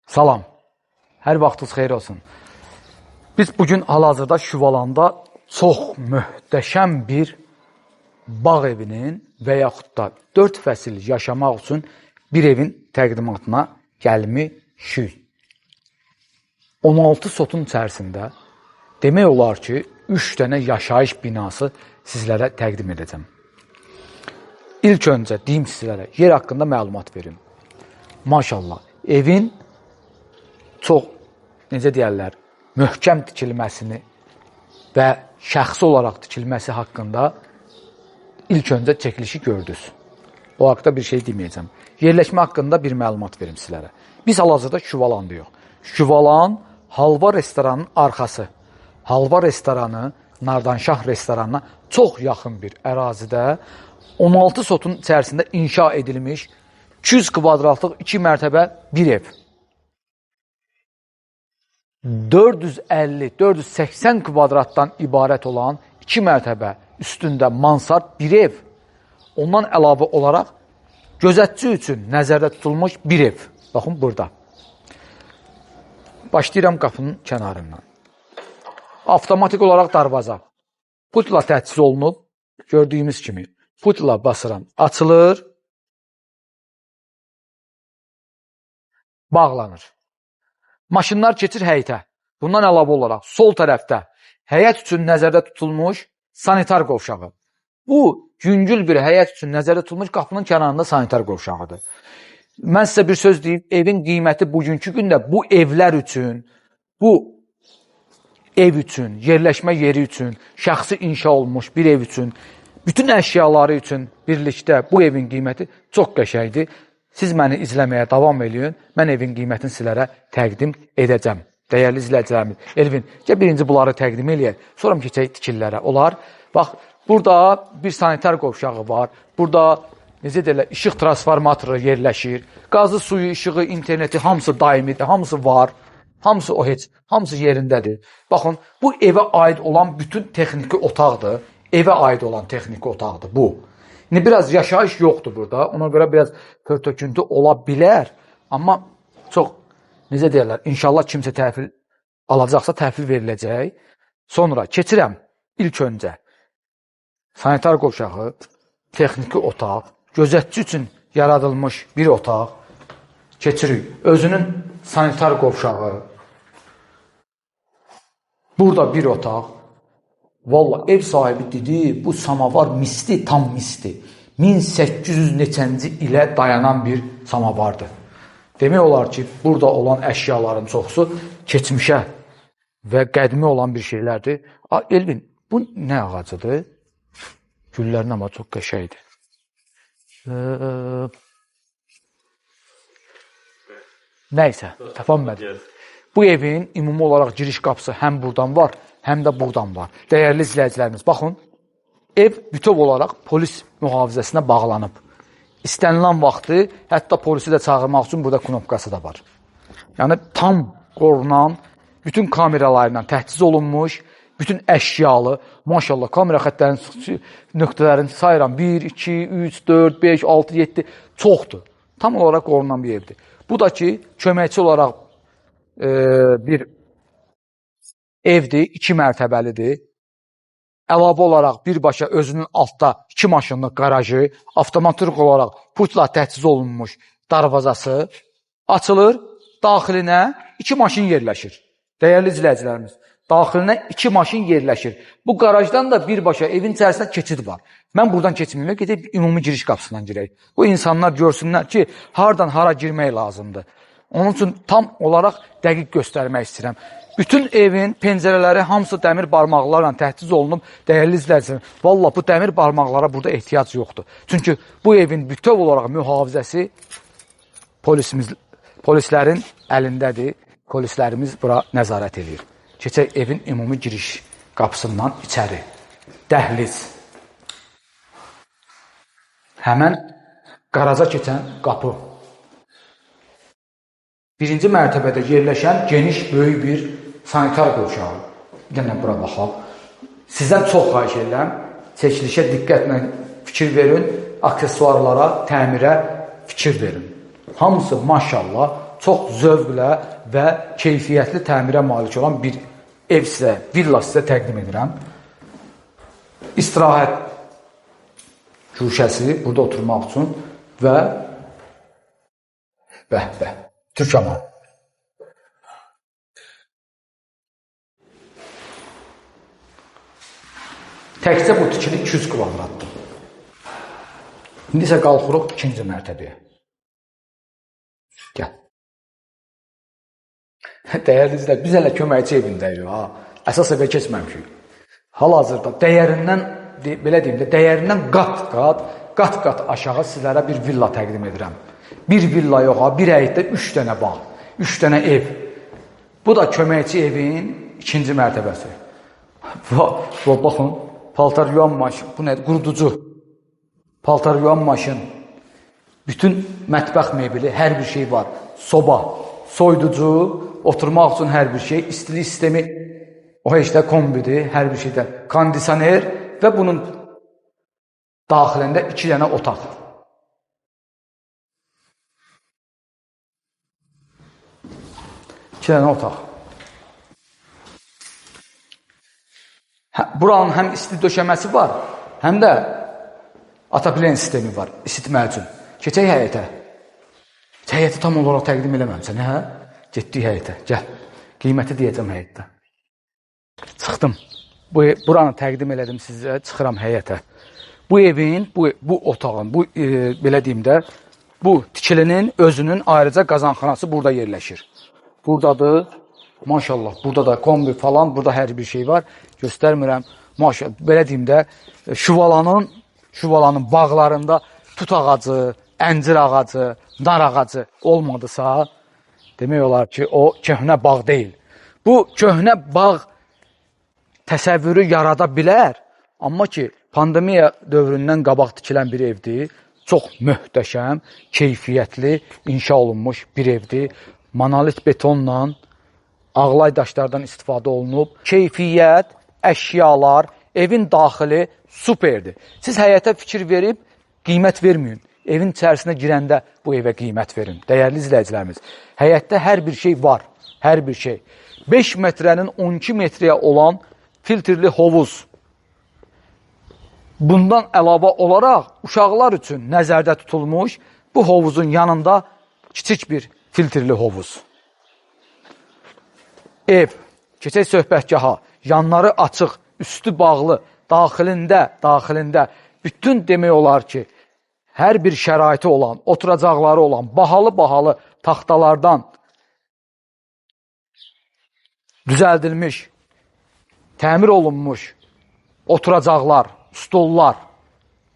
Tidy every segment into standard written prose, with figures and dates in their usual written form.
Salam, hər vaxtınız xeyir olsun. Biz bugün hal-hazırda Şüvalanda çox möhtəşəm bir bağ evinin və yaxud da 4 fəsil yaşamaq üçün bir evin təqdimatına gəlmişik. 16 sotun içərisində demək olar ki, 3 dənə yaşayış binası sizlərə təqdim edəcəm. İlk öncə deyim sizlərə, yer haqqında məlumat verim. Maşallah, evin çox, necə deyərlər, möhkəm tikilməsini və şəxsi olaraq tikilməsi haqqında ilk öncə çəkilişi gördünüz. O haqda bir şey deməyəcəm. Yerləşmə haqqında bir məlumat verim sizlərə. Biz hal-hazırda Şüvalandayıq. Şüvalan halva restoranının arxası. Halva restoranı Nardanşah restoranına çox yaxın bir ərazidə 16 sotun içərisində inşa edilmiş 200 kvadratlıq 2 mərtəbə bir ev. 450-480 kvadratdan ibarət olan 2 mərtəbə üstündə mansard bir ev. Ondan əlavə olaraq gözətçi üçün nəzərdə tutulmuş bir ev. Baxın burada. Başlayıram qapının kənarından. Avtomatik olaraq darvaza. Putla təchiz olunub. Gördüyümüz kimi putla basıram. Açılır. Bağlanır. Maşınlar keçir həyətə. Bundan əlavə olaraq sol tərəfdə həyət üçün nəzərdə tutulmuş sanitar qovşağı. Bu, yüngül bir həyət üçün nəzərdə tutulmuş qapının kənarında sanitar qovşağıdır. Mən sizə bir söz deyim, evin qiyməti bugünkü gündə bu evlər üçün, bu ev üçün, yerləşmə yeri üçün, şəxsi inşa olmuş bir ev üçün, bütün əşyaları üçün birlikdə bu evin qiyməti çox qəşəngdir. Siz məni izləməyə davam edin, mən evin qiymətini sizlərə təqdim edəcəm. Dəyərli izləyicilərimiz, Elvin, gəl birinci bunları təqdim eləyək, sonra keçək tikillərə. Olar, bax, burada bir sanitar qovşağı var, burada, necə deyirlər, işıq transformatoru yerləşir, qazı, suyu, işığı, interneti, hamısı daimidir, hamısı var, hamısı o heç, hamısı yerindədir. Baxın, bu evə aid olan bütün texniki otaqdır, evə aid olan texniki otaqdır bu. İndi biraz yaşayış yoxdur burada, ona görə biraz pörtöküntü ola bilər, amma çox, necə deyərlər, inşallah kimsə təhvil alacaqsa təhvil veriləcək. Sonra keçirəm ilk öncə sanitar qovşağı, texniki otaq, gözətçi üçün yaradılmış bir otaq keçirik. Özünün sanitar qovşağı, burada bir otaq. Valla ev sahibi dedi, bu samavar misli, tam misli. 1800 neçənci ilə dayanan bir samavardır. Demək olar ki, burada olan əşyaların çoxusu keçmişə və qədimi olan bir şeylərdir. Elvin, bu nə ağacıdır? Güllərin amma çox qəşəkdir. Nəysə, təfəmmədim. Bu evin ümumi olaraq giriş qapısı həm buradan var, həm də buradan var. Dəyərli izləyicilərimiz, baxın, ev bütöv olaraq polis mühafizəsinə bağlanıb. İstənilən vaxtı, hətta polisi də çağırmaq üçün burada knopkası da var. Yəni, tam qorunan, bütün kameralarından təchiz olunmuş, bütün əşyalı, maşallah, kamera xətlərinin nöqtələrini sayıram, 1, 2, 3, 4, 5, 6, 7, çoxdur. Tam olaraq qorunan bir evdir. Bu da ki, köməkçi olaraq bir evdir, 2 mərtəbəlidir. Əlavə olaraq birbaşa özünün altda 2 maşınlıq qarajı, avtomatik olaraq putla təchiz olunmuş darvazası açılır, daxilinə 2 maşın yerləşir. Dəyərli izləyicilərimiz, daxilinə 2 maşın yerləşir. Bu qarajdan da birbaşa evin içərisində keçid var. Mən buradan keçməyim, gedib ümumi giriş qapısından girək. Bu insanlar görsünlər ki, hardan hara girmək lazımdır. Onun üçün tam olaraq dəqiq göstərmək istəyirəm. Bütün evin pəncərələri hamısı dəmir barmaqlarla təchiz olunub. Dəyərli izləyicilər, valla bu dəmir barmaqlara burada ehtiyac yoxdur. Çünki bu evin bütöv olaraq mühafizəsi polislərin əlindədir. Polislərimiz bura nəzarət edir. Keçək evin ümumi giriş qapısından içəri. Dəhliz. Həmən qaraja keçən qapı. Birinci mərtəbədə yerləşən geniş, böyük bir sanitar qovşağı. Bir dənə bura baxaq. Sizdən çox xahiş edirəm, çəkilişə diqqətlə fikir verin, aksesuarlara, təmirə fikir verin. Hamısı maşallah çox zövqlə və keyfiyyətli təmirə malik olan bir ev sizə, villa sizə təqdim edirəm. İstirahət güşəsi burada oturmaq üçün və türkəman. Təkcə bu tikili 200 kvadratdır. İndi isə qalxırıq ikinci mərtəbəyə. Gəl. Dəyərli izlər, biz hələ köməkçi evindəyik. Əsas evə keçməmişik. Hal-hazırda dəyərindən, belə deyim də, dəyərindən qat-qat aşağı sizlərə bir villa təqdim edirəm. Bir villa yox, bir həyətdə 3 dənə bağ, 3 dənə ev. Bu da köməkçi evin ikinci mərtəbəsi. Baxın, paltar yuyan maşın, bu nədir? Quruducu. Paltar yuyan maşın, bütün mətbəx mebeli, hər bir şey var. Soba, soyuducu, oturmaq üçün hər bir şey, istilik sistemi, o heçdə kombidir, hər bir şeydə kondisioner və bunun daxilində 2 dənə otaq. İki dənə otaq. Buranın həm isti döşəməsi var, həm də ataplen sistemi var, isitmə üçün. Keçək həyətə. Həyəti tam olaraq təqdim eləməmsən, hə? Getdik həyətə, gəl. Qiyməti deyəcəm həyətdə. Çıxdım. Buranı təqdim elədim sizə, çıxıram həyətə. Bu evin, bu otağın, belə deyim də, bu tikilinin özünün ayrıca qazanxanası burada yerləşir. Buradadır, maşallah, burada da kombi falan, burada hər bir şey var. Göstərmirəm, maşallah, belə deyim də, Şuvalanın bağlarında tut ağacı, əncir ağacı, nar ağacı olmadısa, demək olar ki, o köhnə bağ deyil. Bu köhnə bağ təsəvvürü yarada bilər, amma ki, pandemiya dövründən qabaq tikilən bir evdir. Çox möhtəşəm, keyfiyyətli, inşa olunmuş bir evdir. Monolit betonla, ağlay daşlardan istifadə olunub. Keyfiyyət, əşyalar, evin daxili superdir. Siz həyətə fikir verib, qiymət verməyin. Evin içərisinə girəndə bu evə qiymət verin. Dəyərli izləyicilərimiz, həyətdə hər bir şey var, hər bir şey. 5 metrənin 12 metrəyə olan filtrli hovuz. Bundan əlavə olaraq uşaqlar üçün nəzərdə tutulmuş bu hovuzun yanında kiçik bir filtrli hovuz. Ev, keçək söhbətgaha, yanları açıq, üstü bağlı, daxilində bütün demək olar ki, hər bir şəraiti olan, oturacaqları olan, bahalı taxtalardan düzəldilmiş, təmir olunmuş oturacaqlar, stollar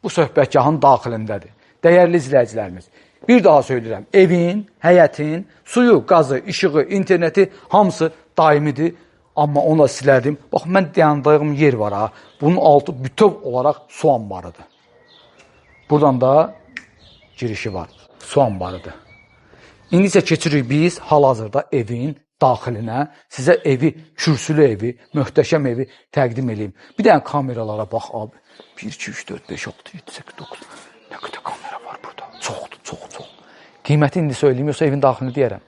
bu söhbətgahın daxilindədir. Dəyərli izləyicilərimiz, bir daha söyləyirəm, evin, həyətin, suyu, qazı, işığı, interneti hamısı daimidir. Amma onu da silədim. Bax, mən dayandığım yer var ha. Bunun altı bütöv olaraq su anbarıdır. Buradan da girişi var. Su anbarıdır. İndi isə keçirik biz hal-hazırda evin daxilinə. Sizə evi, kürsülü evi, möhtəşəm evi təqdim edeyim. Bir dənə kameralara bax abi. 1, 2, 3, 4, 5, 6, 7, 8, 9. Nə qədər kamera var burada? Çoxdur, çox. Qiyməti indi söyləyeyim, yoxsa evin daxilini deyərəm.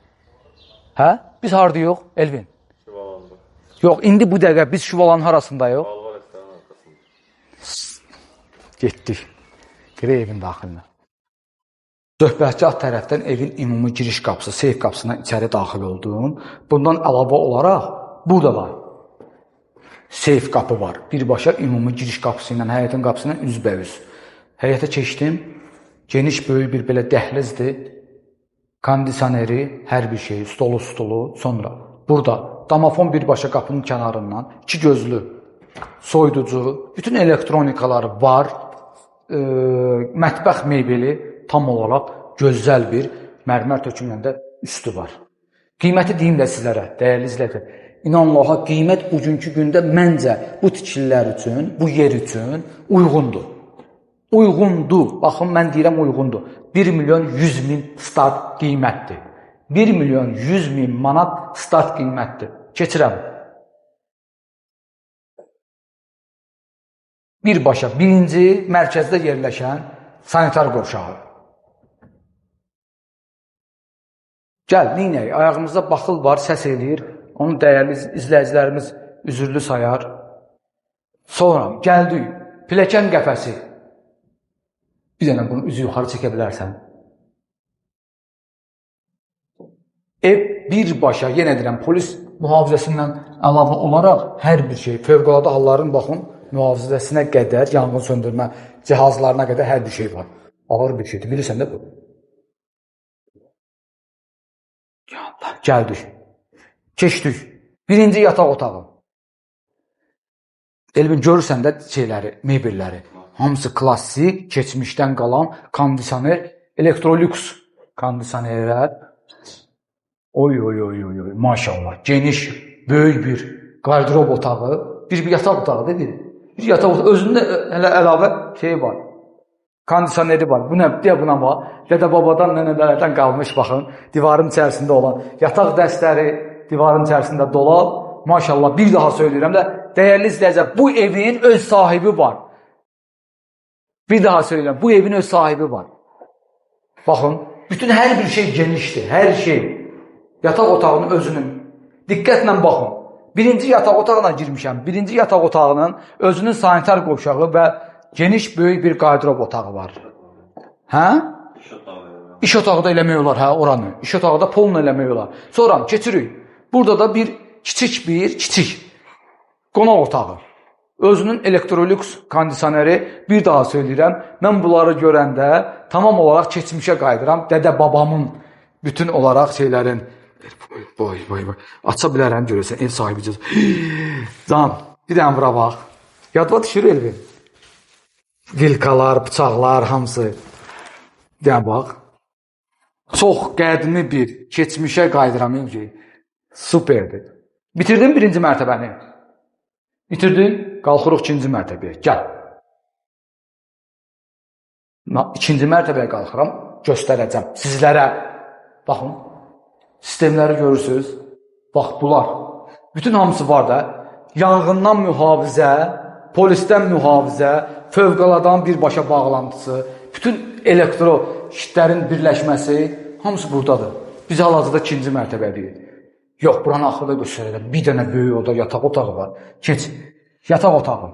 Hə? Biz hardayıq, Elvin? Yox, indi bu dəqiqə biz Şuvalanın harasındayıq? Getdik. Girək evin daxilinə. Söhbətgah tərəfdən evin ümumi giriş qapısı, seyf qapısından içəri daxil olduğum. Bundan əlavə olaraq burada var. Seyf qapı var. Birbaşa ümumi giriş qapısı ilə, həyətin qapısı ilə üzbəüz. Həyətə keçdim. Geniş, böyük bir belə dəhlizdir. Kondisioneri, hər bir şey, stolu, sonra burada damafon birbaşa qapının kənarından, 2 gözlü soyuducu, bütün elektronikaları var, mətbəx mebeli tam olaraq gözəl bir mərmər tökümündə üstü var. Qiyməti deyim də sizlərə, dəyərli izləyicilər, inanlaha qiymət bugünkü gündə məncə bu tikililər üçün, bu yer üçün uyğundur. Uyğundur, baxın mən deyirəm uyğundur. 1 milyon 100 min start qiymətdir. 1 milyon 100 min manat start qiymətdir. Keçirəm. Birbaşa, birinci mərkəzdə yerləşən sanitar qovşağı. Gəl, neynəyək? Ayağımızda baxıl var, səs eləyir. Onu dəyərli izləyicilərimiz üzürlü sayar. Sonra gəldik, pilləkən qəfəsi. Bir dənə bunu üzü yuxarı çəkə bilərsən. Ev birbaşa, yenə deyirəm, polis mühafizəsindən əlavə olaraq hər bir şey, fövqəladə halların baxın, mühafizəsinə qədər, yanğın söndürmə cihazlarına qədər hər bir şey var. Ağır bir şeydir, bilirsən də bu. Gəldik, keçdik. Birinci yataq otağı. Elvin, görürsən də şeyləri, mebelləri. Hamısı klassik, keçmişdən qalan kondisioner, Electrolux kondisionerlər. Oy, maşallah, geniş, böyük bir qardirob otağı, bir yataq otağı dedi. Bir yataq otağı, özündə hələ əlavə şey var, kondisioneri var. Bu nə? Deyə buna var. Dədə-babadan, nənələrdən qalmış, baxın, divarın içərisində olan yataq dəstləri, divarın içərisində dolab. Maşallah, bir daha söyləyirəm də, dəyərli izləyəcək, bu evin öz sahibi var. Bir daha söyləyirəm, bu evin öz sahibi var. Baxın, bütün hər bir şey genişdir, hər şey. Yataq otağının özünün. Diqqətlə baxın. Birinci yataq otağına girmişəm. Birinci yataq otağının özünün sanitar qovşağı və geniş, böyük bir qardirob otağı var. Hə? İş otağı da eləmək olar, hə, oranı. İş otağı da polna eləmək olar. Sonra keçirik. Burada da bir kiçik qonaq otağı. Özünün Electrolux kondisioneri, bir daha söyləyirəm, mən bunları görəndə tamam olaraq keçmişə qayıdıram. Dədə babamın bütün olaraq şeylərin, boy, aça bilərəm, görürsən, ev sahibi can, bir dənə bura bax. Yadva düşür Elvin. Vilkalar, bıçaqlar, hamısı. Bir dənə bax. Çox qədimi bir keçmişə qayıdıram, evci. Superdir. Bitirdin birinci mərtəbəni. Bitirdin, qalxırıq ikinci mərtəbəyə. Gəl. İkinci mərtəbəyə qalxıram, göstərəcəm sizlərə. Baxın, sistemləri görürsünüz. Bax, bunlar. Bütün hamısı var da. Yanğından mühafizə, polisdən mühafizə, fövqəladan birbaşa bağlantısı, bütün elektro şitlərin birləşməsi, hamısı buradadır. Biz hal-hazırda ikinci mərtəbədəyik. Yox, buranı axırda göstərəcəm. Bir dənə böyük oda, yataq otağı var. Keç, yataq otağı.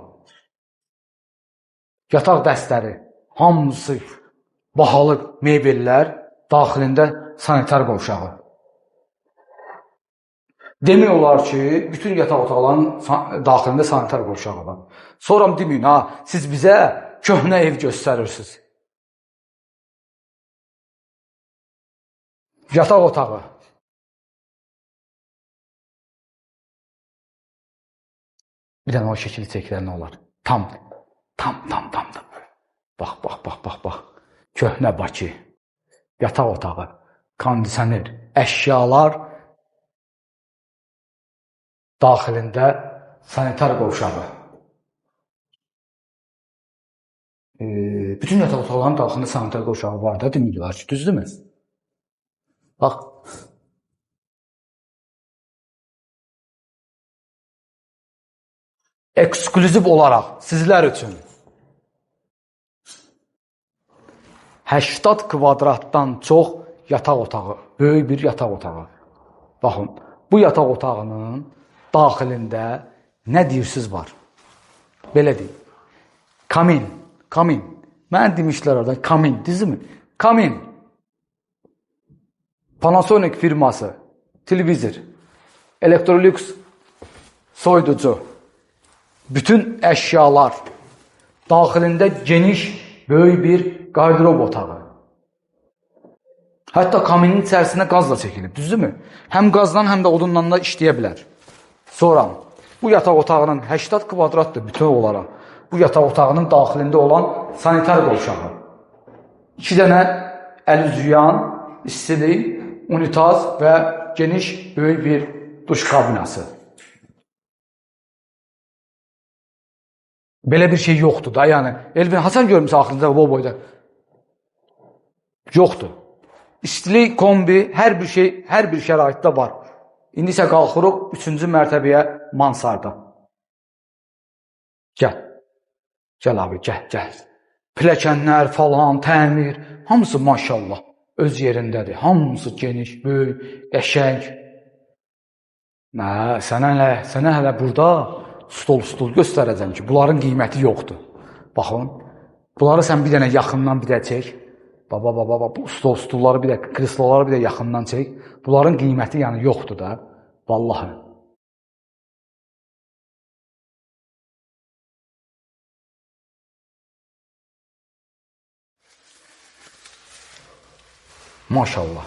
Yataq dəstləri, hamısı bahalı mebellər, daxilində sanitar qovşağı. Demək olar ki, bütün yataq otaqların daxilində sanitar qovşağı var. Sonra deməyin, ha, siz bizə köhnə ev göstərirsiniz. Yataq otağı. Bir dənə o şəkili çəkilər nə olar? Tam. Bax. Köhnə Bakı. Yataq otağı. Kondisioner. Əşyalar. Daxilində sanitar qovşağı. Bütün yataq otaqların daxilində sanitar qovşağı var da, deməklər ki, düzdürmü? Bax. Eksklüziv olaraq sizlər üçün 80 kvadratdan çox yataq otağı, böyük bir yataq otağı. Baxın, bu yataq otağının daxilində nə deyirsiz var? Belə deyim. Kamin. Mən demişlər oradan, kamin, düzdürmü? Kamin. Panasonic firması, televizor, Electrolux soyuducu, bütün əşyalar, daxilində geniş, böyük bir qardirob otağı. Hətta kaminin içərisində qaz da çəkilib, düzdürmü? Həm qazdan, həm də odundan da işləyə bilər. Sonra, bu yataq otağının 80 kvadratdır bütün olaraq. Bu yataq otağının daxilində olan sanitar qovşağı. 2 dənə əl üzüyan, istilik, unitaz və geniş, böyük bir duş kabinası. Belə bir şey yoxdur da, yəni. Elvin, Hasan görmüsən axırında bu boyda? Yoxdur. İstilik, kombi, hər bir şey, hər bir şəraitdə var. İndi isə qalxırıq 3-cü mərtəbəyə mansarda. Gəl abi, gəl. Pilləkənlər falan, təmir, hamısı maşallah. öz yerindədir. Hamısı geniş, böyük, qəşəng. Sənə hələ burada stol göstərəcəm ki, bunların qiyməti yoxdur. Baxın, bunları sən bir dənə yaxından bir də çək. Baba, bu stolları bir də, kresloları bir də yaxından çək. Bunların qiyməti yəni yoxdur da, vallahi. Maşallah.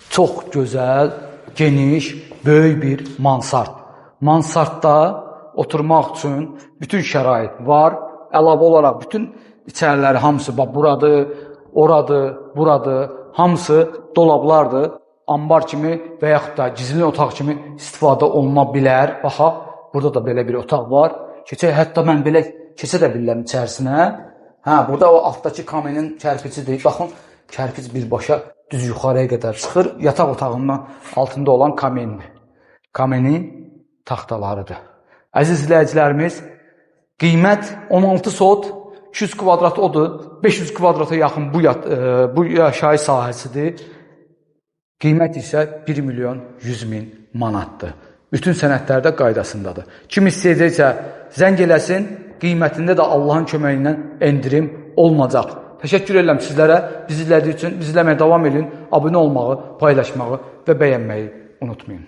Çox gözəl, geniş, böyük bir mansard. Mansardda oturmaq üçün bütün şərait var. Əlavə olaraq bütün içəriləri hamısı buradır, oradır, buradır. Hamısı dolablardır. Ambar kimi və yaxud da gizli otaq kimi istifadə oluna bilər. Baxaq, burada da belə bir otaq var. Hətta mən belə keçə də bilirəm içərisinə. Burada o altdakı kamenin kərpicidir. Baxın, kərpic birbaşa düz yuxarıya qədər çıxır. Yataq otağından altında olan kamendir. Kamenin taxtalarıdır. Əziz izləyicilərimiz, qiymət 16 sot, 200 kvadrat odur, 500 kvadrata yaxın bu yaşayış sahəsidir. Qiymət isə 1 milyon 100 min manatdır. Bütün sənədlərdə qaydasındadır. Kim istəyəcəksə zəng eləsin, qiymətində də Allahın köməyi ilə endirim olmayacaq. Təşəkkür edirəm sizlərə, bizi izlədiyi üçün. Bizi izləməyə davam edin, abunə olmağı, paylaşmağı və bəyənməyi unutmayın.